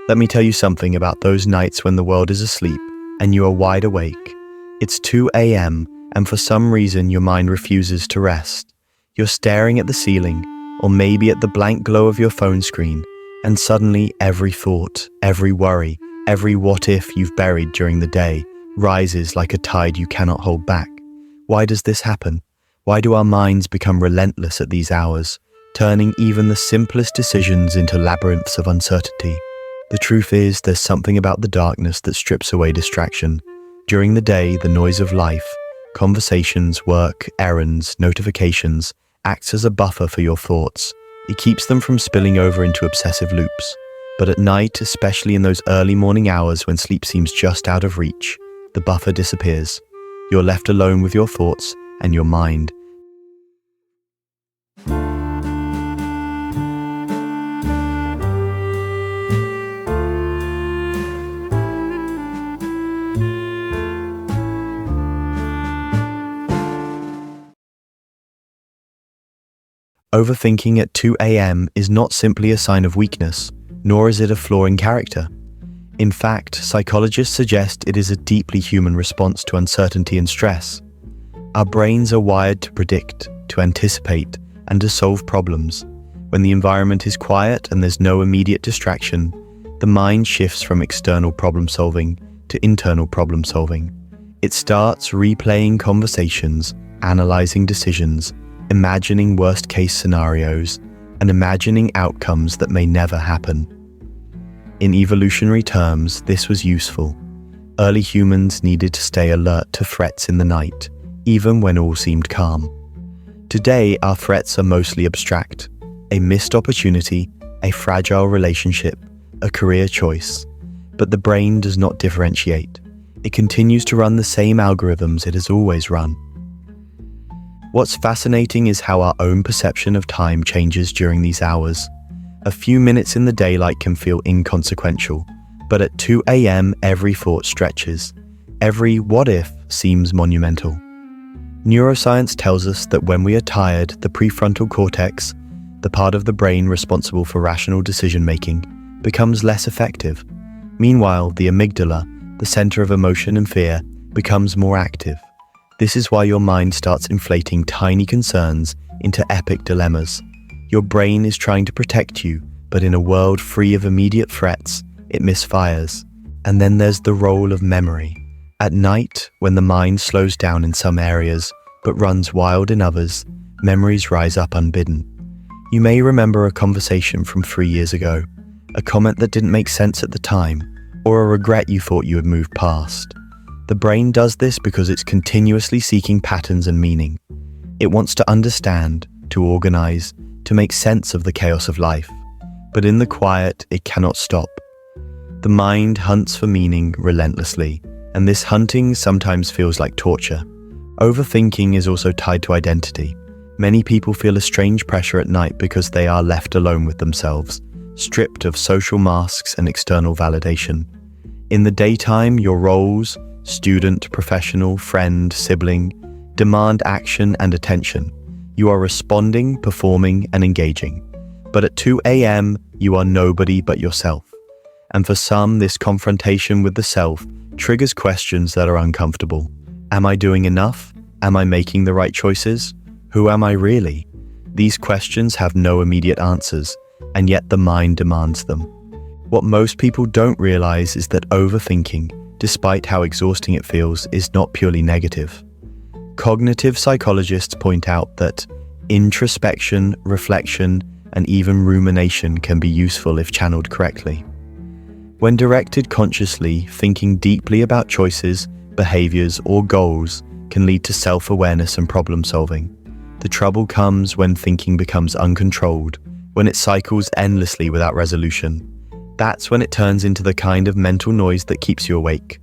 Let me tell you something about those nights when the world is asleep and you are wide awake. It's 2 a.m. and for some reason your mind refuses to rest. You're staring at the ceiling, or maybe at the blank glow of your phone screen, and suddenly every thought, every worry, every what if you've buried during the day rises like a tide you cannot hold back. Why does this happen? Why do our minds become relentless at these hours, turning even the simplest decisions into labyrinths of uncertainty? The truth is, there's something about the darkness that strips away distraction. During the day, the noise of life, conversations, work, errands, notifications, acts as a buffer for your thoughts. It keeps them from spilling over into obsessive loops. But at night, especially in those early morning hours when sleep seems just out of reach, the buffer disappears. You're left alone with your thoughts and your mind. Overthinking at 2 a.m. is not simply a sign of weakness, nor is it a flaw in character. In fact, psychologists suggest it is a deeply human response to uncertainty and stress. Our brains are wired to predict, to anticipate, and to solve problems. When the environment is quiet and there's no immediate distraction, the mind shifts from external problem solving to internal problem solving. It starts replaying conversations, analyzing decisions, imagining worst-case scenarios, and imagining outcomes that may never happen. In evolutionary terms, this was useful. Early humans needed to stay alert to threats in the night, even when all seemed calm. Today, our threats are mostly abstract: a missed opportunity, a fragile relationship, a career choice. But the brain does not differentiate. It continues to run the same algorithms it has always run. What's fascinating is how our own perception of time changes during these hours. A few minutes in the daylight can feel inconsequential, but at 2 a.m. every thought stretches. Every what if seems monumental. Neuroscience tells us that when we are tired, the prefrontal cortex, the part of the brain responsible for rational decision-making, becomes less effective. Meanwhile, the amygdala, the center of emotion and fear, becomes more active. This is why your mind starts inflating tiny concerns into epic dilemmas. Your brain is trying to protect you, but in a world free of immediate threats, it misfires. And then there's the role of memory. At night, when the mind slows down in some areas, but runs wild in others, memories rise up unbidden. You may remember a conversation from 3 years ago, a comment that didn't make sense at the time, or a regret you thought you had moved past. The brain does this because it's continuously seeking patterns and meaning. It wants to understand, to organize, to make sense of the chaos of life. But in the quiet, it cannot stop. The mind hunts for meaning relentlessly, and this hunting sometimes feels like torture. Overthinking is also tied to identity. Many people feel a strange pressure at night because they are left alone with themselves, stripped of social masks and external validation. In the daytime, your roles, student, professional, friend, sibling, demand action and attention. You are responding, performing, and engaging. But at 2 a.m., you are nobody but yourself. And for some, this confrontation with the self triggers questions that are uncomfortable. Am I doing enough? Am I making the right choices? Who am I really? These questions have no immediate answers, and yet the mind demands them. What most people don't realize is that overthinking, despite how exhausting it feels, is not purely negative. Cognitive psychologists point out that introspection, reflection, and even rumination can be useful if channeled correctly. When directed consciously, thinking deeply about choices, behaviors, or goals can lead to self-awareness and problem-solving. The trouble comes when thinking becomes uncontrolled, when it cycles endlessly without resolution. That's when it turns into the kind of mental noise that keeps you awake.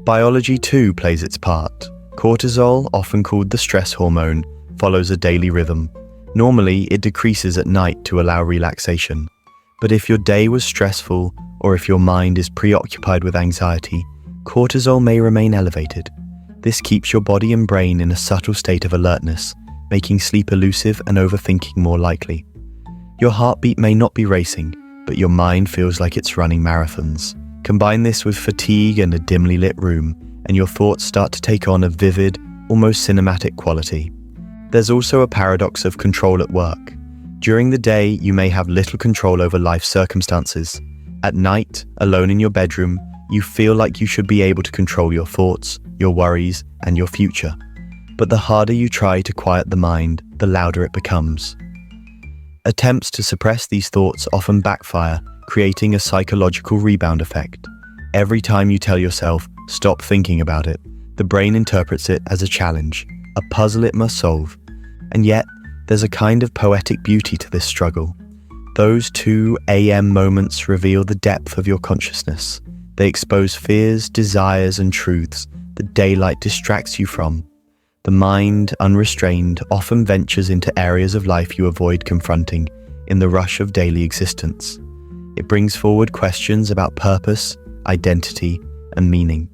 Biology too plays its part. Cortisol, often called the stress hormone, follows a daily rhythm. Normally, it decreases at night to allow relaxation. But if your day was stressful, or if your mind is preoccupied with anxiety, cortisol may remain elevated. This keeps your body and brain in a subtle state of alertness, making sleep elusive and overthinking more likely. Your heartbeat may not be racing, but but your mind feels like it's running marathons. Combine this with fatigue and a dimly lit room, and your thoughts start to take on a vivid, almost cinematic quality. There's also a paradox of control at work. During the day, you may have little control over life's circumstances. At night, alone in your bedroom, you feel like you should be able to control your thoughts, your worries, and your future. But the harder you try to quiet the mind, the louder it becomes. Attempts to suppress these thoughts often backfire, creating a psychological rebound effect. Every time you tell yourself, stop thinking about it, the brain interprets it as a challenge, a puzzle it must solve. And yet, there's a kind of poetic beauty to this struggle. Those 2 a.m. moments reveal the depth of your consciousness. They expose fears, desires, and truths that daylight distracts you from. The mind, unrestrained, often ventures into areas of life you avoid confronting in the rush of daily existence. It brings forward questions about purpose, identity, and meaning.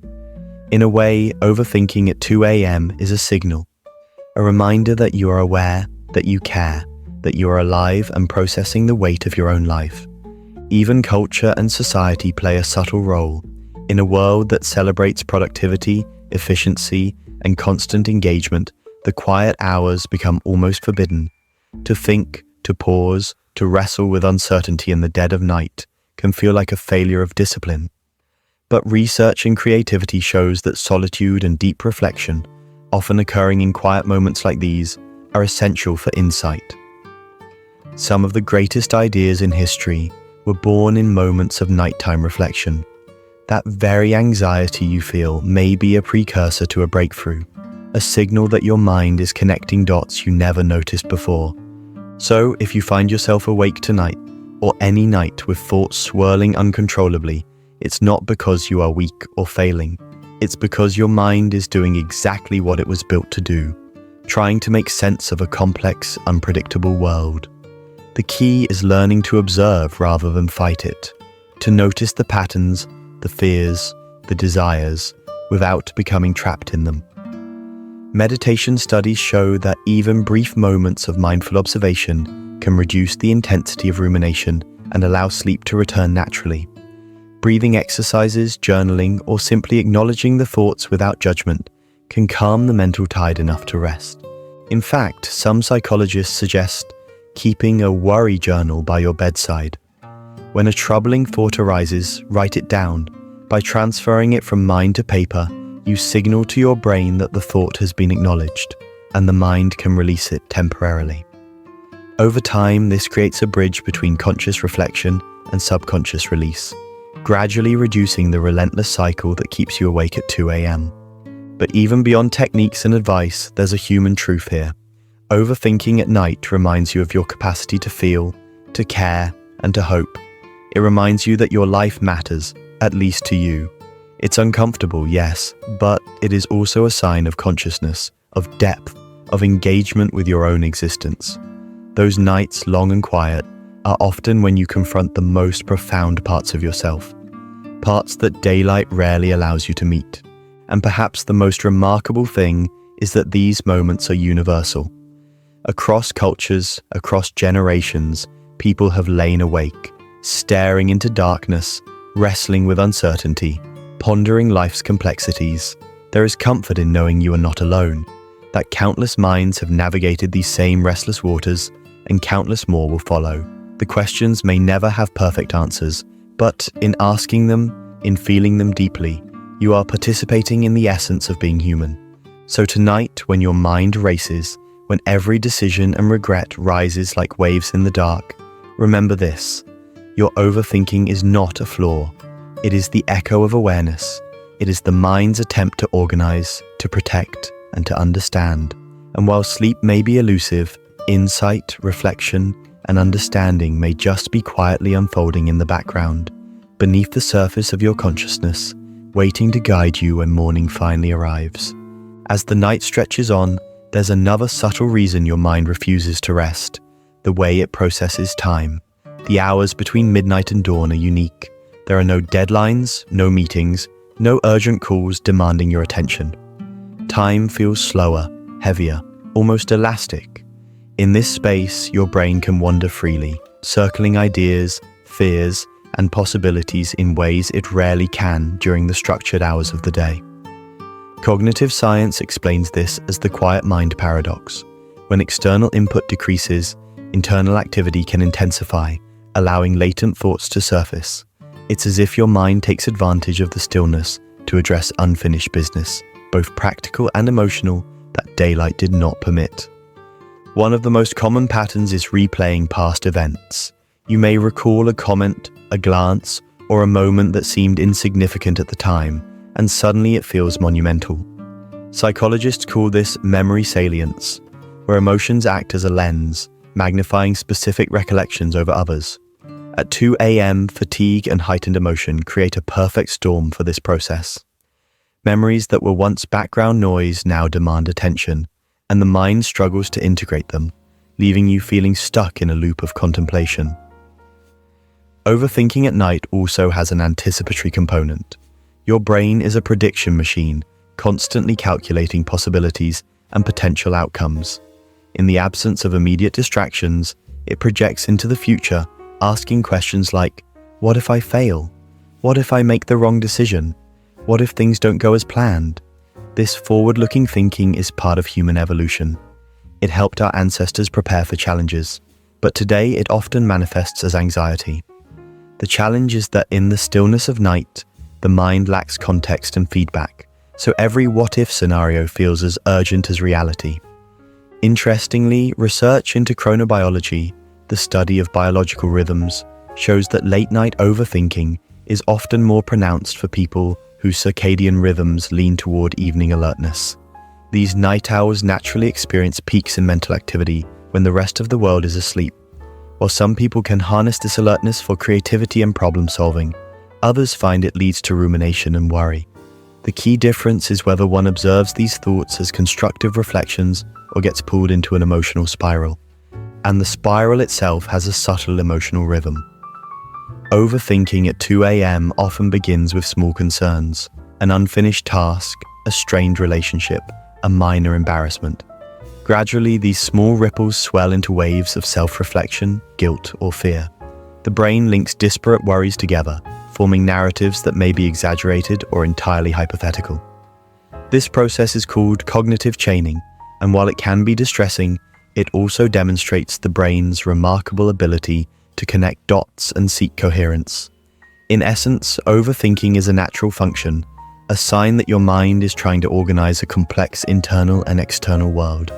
In a way, overthinking at 2 a.m. is a signal, a reminder that you are aware, that you care, that you are alive and processing the weight of your own life. Even culture and society play a subtle role. In a world that celebrates productivity, efficiency, and constant engagement, the quiet hours become almost forbidden. To think, to pause, to wrestle with uncertainty in the dead of night can feel like a failure of discipline. But research in creativity shows that solitude and deep reflection, often occurring in quiet moments like these, are essential for insight. Some of the greatest ideas in history were born in moments of nighttime reflection. That very anxiety you feel may be a precursor to a breakthrough, a signal that your mind is connecting dots you never noticed before. So, if you find yourself awake tonight, or any night with thoughts swirling uncontrollably, it's not because you are weak or failing. It's because your mind is doing exactly what it was built to do, trying to make sense of a complex, unpredictable world. The key is learning to observe rather than fight it, to notice the patterns, the fears, the desires, without becoming trapped in them. Meditation studies show that even brief moments of mindful observation can reduce the intensity of rumination and allow sleep to return naturally. Breathing exercises, journaling, or simply acknowledging the thoughts without judgment can calm the mental tide enough to rest. In fact, some psychologists suggest keeping a worry journal by your bedside. When a troubling thought arises, write it down. By transferring it from mind to paper, you signal to your brain that the thought has been acknowledged, and the mind can release it temporarily. Over time, this creates a bridge between conscious reflection and subconscious release, gradually reducing the relentless cycle that keeps you awake at 2 a.m. But even beyond techniques and advice, there's a human truth here. Overthinking at night reminds you of your capacity to feel, to care, and to hope. It reminds you that your life matters, at least to you. It's uncomfortable, yes, but it is also a sign of consciousness, of depth, of engagement with your own existence. Those nights, long and quiet, are often when you confront the most profound parts of yourself, parts that daylight rarely allows you to meet. And perhaps the most remarkable thing is that these moments are universal. Across cultures, across generations, people have lain awake, staring into darkness, wrestling with uncertainty, pondering life's complexities. There is comfort in knowing you are not alone, that countless minds have navigated these same restless waters, and countless more will follow. The questions may never have perfect answers, but in asking them, in feeling them deeply, you are participating in the essence of being human. So tonight, when your mind races, when every decision and regret rises like waves in the dark, remember this: your overthinking is not a flaw. It is the echo of awareness. It is the mind's attempt to organize, to protect, and to understand. And while sleep may be elusive, insight, reflection, and understanding may just be quietly unfolding in the background, beneath the surface of your consciousness, waiting to guide you when morning finally arrives. As the night stretches on, there's another subtle reason your mind refuses to rest: the way it processes time. The hours between midnight and dawn are unique. There are no deadlines, no meetings, no urgent calls demanding your attention. Time feels slower, heavier, almost elastic. In this space, your brain can wander freely, circling ideas, fears, and possibilities in ways it rarely can during the structured hours of the day. Cognitive science explains this as the quiet mind paradox. When external input decreases, internal activity can intensify, allowing latent thoughts to surface. It's as if your mind takes advantage of the stillness to address unfinished business, both practical and emotional, that daylight did not permit. One of the most common patterns is replaying past events. You may recall a comment, a glance, or a moment that seemed insignificant at the time, and suddenly it feels monumental. Psychologists call this memory salience, where emotions act as a lens, magnifying specific recollections over others. At 2 a.m., fatigue and heightened emotion create a perfect storm for this process. Memories that were once background noise now demand attention, and the mind struggles to integrate them, leaving you feeling stuck in a loop of contemplation. Overthinking at night also has an anticipatory component. Your brain is a prediction machine, constantly calculating possibilities and potential outcomes. In the absence of immediate distractions, it projects into the future, asking questions like, what if I fail? What if I make the wrong decision? What if things don't go as planned? This forward-looking thinking is part of human evolution. It helped our ancestors prepare for challenges, but today it often manifests as anxiety. The challenge is that in the stillness of night, the mind lacks context and feedback, so every what-if scenario feels as urgent as reality. Interestingly, research into chronobiology, the study of biological rhythms, shows that late-night overthinking is often more pronounced for people whose circadian rhythms lean toward evening alertness. These night owls naturally experience peaks in mental activity when the rest of the world is asleep. While some people can harness this alertness for creativity and problem-solving, others find it leads to rumination and worry. The key difference is whether one observes these thoughts as constructive reflections or gets pulled into an emotional spiral. And the spiral itself has a subtle emotional rhythm. Overthinking at 2 a.m. often begins with small concerns, an unfinished task, a strained relationship, a minor embarrassment. Gradually, these small ripples swell into waves of self-reflection, guilt, or fear. The brain links disparate worries together, forming narratives that may be exaggerated or entirely hypothetical. This process is called cognitive chaining, and while it can be distressing, it also demonstrates the brain's remarkable ability to connect dots and seek coherence. In essence, overthinking is a natural function, a sign that your mind is trying to organize a complex internal and external world.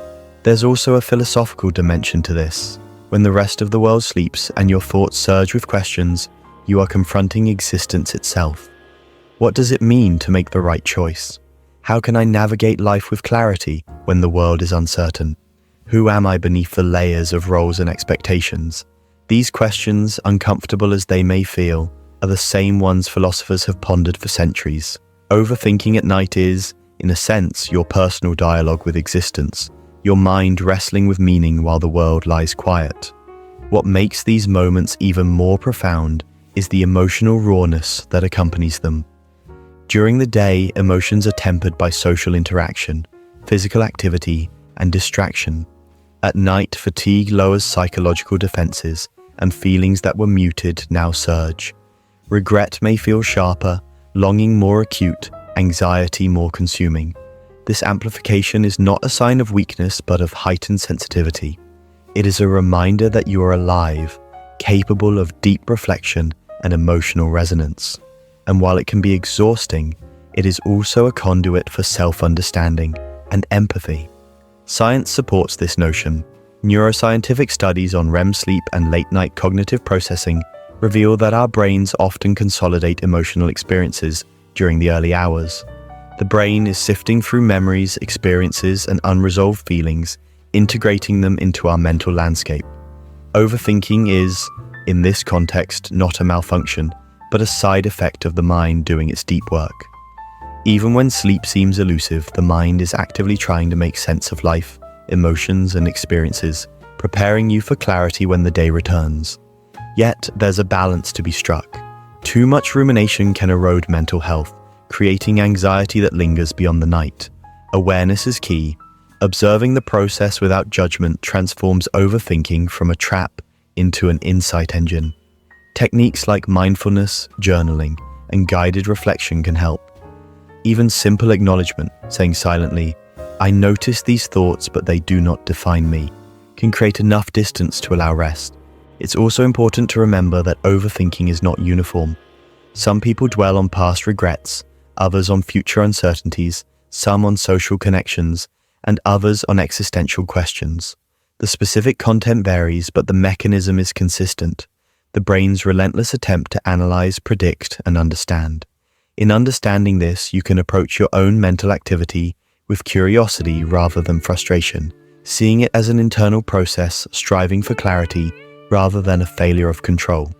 There's also a philosophical dimension to this. When the rest of the world sleeps and your thoughts surge with questions, you are confronting existence itself. What does it mean to make the right choice? How can I navigate life with clarity when the world is uncertain? Who am I beneath the layers of roles and expectations? These questions, uncomfortable as they may feel, are the same ones philosophers have pondered for centuries. Overthinking at night is, in a sense, your personal dialogue with existence, your mind wrestling with meaning while the world lies quiet. What makes these moments even more profound is the emotional rawness that accompanies them. During the day, emotions are tempered by social interaction, physical activity, and distraction. At night, fatigue lowers psychological defenses, and feelings that were muted now surge. Regret may feel sharper, longing more acute, anxiety more consuming. This amplification is not a sign of weakness but of heightened sensitivity. It is a reminder that you are alive, capable of deep reflection and emotional resonance. And while it can be exhausting, it is also a conduit for self-understanding and empathy. Science supports this notion. Neuroscientific studies on REM sleep and late-night cognitive processing reveal that our brains often consolidate emotional experiences during the early hours. The brain is sifting through memories, experiences, and unresolved feelings, integrating them into our mental landscape. Overthinking is, in this context, not a malfunction, but a side effect of the mind doing its deep work. Even when sleep seems elusive, the mind is actively trying to make sense of life, emotions, and experiences, preparing you for clarity when the day returns. Yet, there's a balance to be struck. Too much rumination can erode mental health, creating anxiety that lingers beyond the night. Awareness is key. Observing the process without judgment transforms overthinking from a trap into an insight engine. Techniques like mindfulness, journaling, and guided reflection can help. Even simple acknowledgement, saying silently, "I notice these thoughts, but they do not define me," can create enough distance to allow rest. It's also important to remember that overthinking is not uniform. Some people dwell on past regrets, others on future uncertainties, some on social connections, and others on existential questions. The specific content varies, but the mechanism is consistent: the brain's relentless attempt to analyze, predict, and understand. In understanding this, you can approach your own mental activity with curiosity rather than frustration, seeing it as an internal process, striving for clarity rather than a failure of control.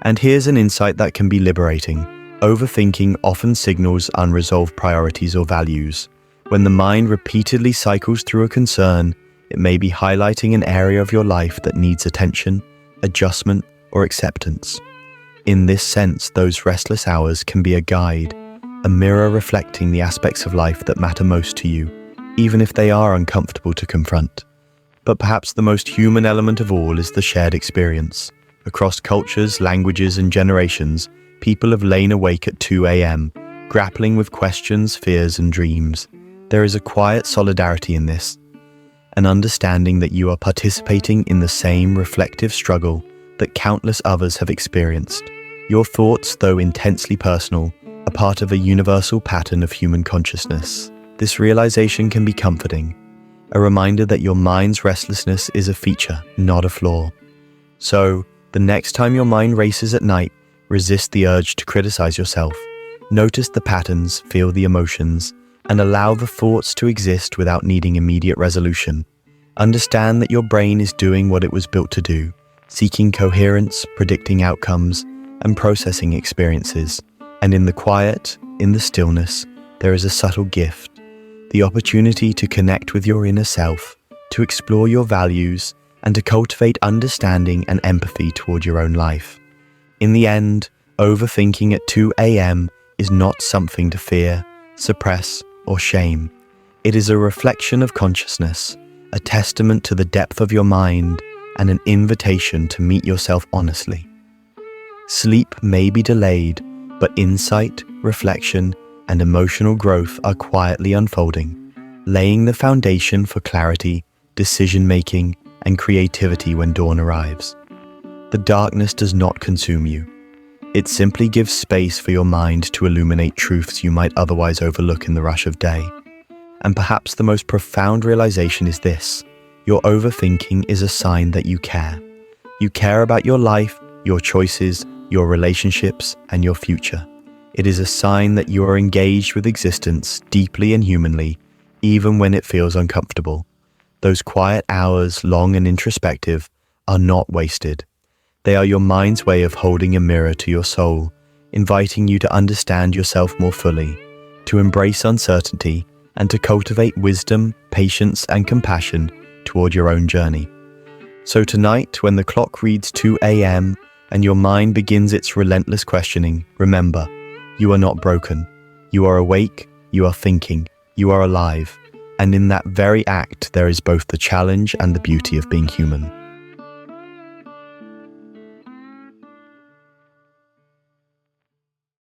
And here's an insight that can be liberating. Overthinking often signals unresolved priorities or values. When the mind repeatedly cycles through a concern, it may be highlighting an area of your life that needs attention, adjustment, or acceptance. In this sense, those restless hours can be a guide, a mirror reflecting the aspects of life that matter most to you, even if they are uncomfortable to confront. But perhaps the most human element of all is the shared experience. Across cultures, languages, and generations, people have lain awake at 2 a.m., grappling with questions, fears, and dreams. There is a quiet solidarity in this, an understanding that you are participating in the same reflective struggle that countless others have experienced. Your thoughts, though intensely personal, are part of a universal pattern of human consciousness. This realization can be comforting, a reminder that your mind's restlessness is a feature, not a flaw. So, the next time your mind races at night, resist the urge to criticize yourself. Notice the patterns, feel the emotions, and allow the thoughts to exist without needing immediate resolution. Understand that your brain is doing what it was built to do, seeking coherence, predicting outcomes, and processing experiences. And in the quiet, in the stillness, there is a subtle gift: the opportunity to connect with your inner self, to explore your values, and to cultivate understanding and empathy toward your own life. In the end, overthinking at 2 a.m. is not something to fear, suppress, or shame. It is a reflection of consciousness, a testament to the depth of your mind, and an invitation to meet yourself honestly. Sleep may be delayed, but insight, reflection, and emotional growth are quietly unfolding, laying the foundation for clarity, decision-making, and creativity when dawn arrives. The darkness does not consume you. It simply gives space for your mind to illuminate truths you might otherwise overlook in the rush of day. And perhaps the most profound realization is this: your overthinking is a sign that you care. You care about your life, your choices, your relationships, and your future. It is a sign that you are engaged with existence deeply and humanly, even when it feels uncomfortable. Those quiet hours, long and introspective, are not wasted. They are your mind's way of holding a mirror to your soul, inviting you to understand yourself more fully, to embrace uncertainty, and to cultivate wisdom, patience, and compassion toward your own journey. So tonight, when the clock reads 2 a.m. and your mind begins its relentless questioning, remember, you are not broken. You are awake, you are thinking, you are alive, and in that very act there is both the challenge and the beauty of being human.